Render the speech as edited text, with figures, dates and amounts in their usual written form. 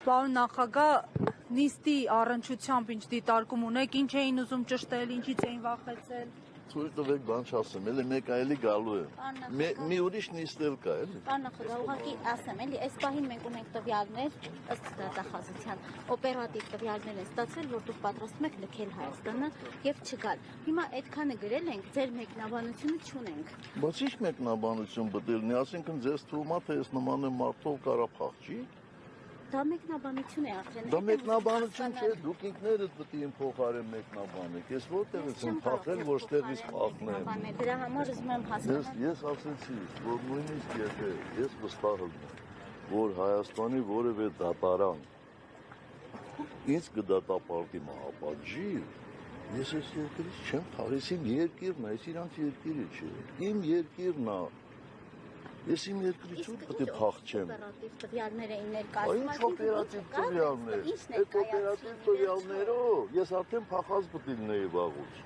Պարոն նախագահ, նիստի առնչությամբ ինչ դիտարկում ունեք, ինչ էին ուզում ճշտել, ինչից էին վախեցել։ Թույլ տվեք բան չասեմ, էլի մեկ այլի գալու է։ Մի ուրիշ նիստ էլ կա, էլի։ Պարոն նախագահ, ուղղակի ասեմ, էլի, այս պահին մենք ունենք տվյալներ, ըստ դատախազության, օպերատիվ տվյալներ են ստացվել, որ դուք պատրաստում եք լքել Հայաստանը եւ չգալ։ Հիմա այդքանը գրել ենք, ձեր մեկնաբանությունը չունենք։ Բայց ի՞նչ մեկնաբանություն բդելնի, ասինքն ձեզ թվում է, թե այս նման մարդով կարա փախչի։ Դա մեկնաբանություն է արդեն։ Դա մեկնաբանություն չէ, դուք ինքներդ պետք է իմ փոխարեն մեկնաբանեք։ Ես որտեղից եմ փախել, որ ստեղից փախնեմ։ Դրա համար ուզում եմ հասկանալ։ Ես ասեցի, որ նույնիսկ եթե ես վստահ եմ, որ Հայաստանի որևէ դատարան ինձ կդատապարտի մահապատժի, ես այս երկրից չեմ փախել, իմ երկիրն է, այս իրանց երկիրը չէ։ Իմ երկիրն է։ Ես իմ երկրից ու պետք է փախչեմ։ Օպերատիվ տվյալներ էին ներկայացնում։ Ինչ օպերատիվ տվյալներ։ Այդ օպերատիվ տվյալներով ես արդեն փախած պետք է լինեի վաղուց։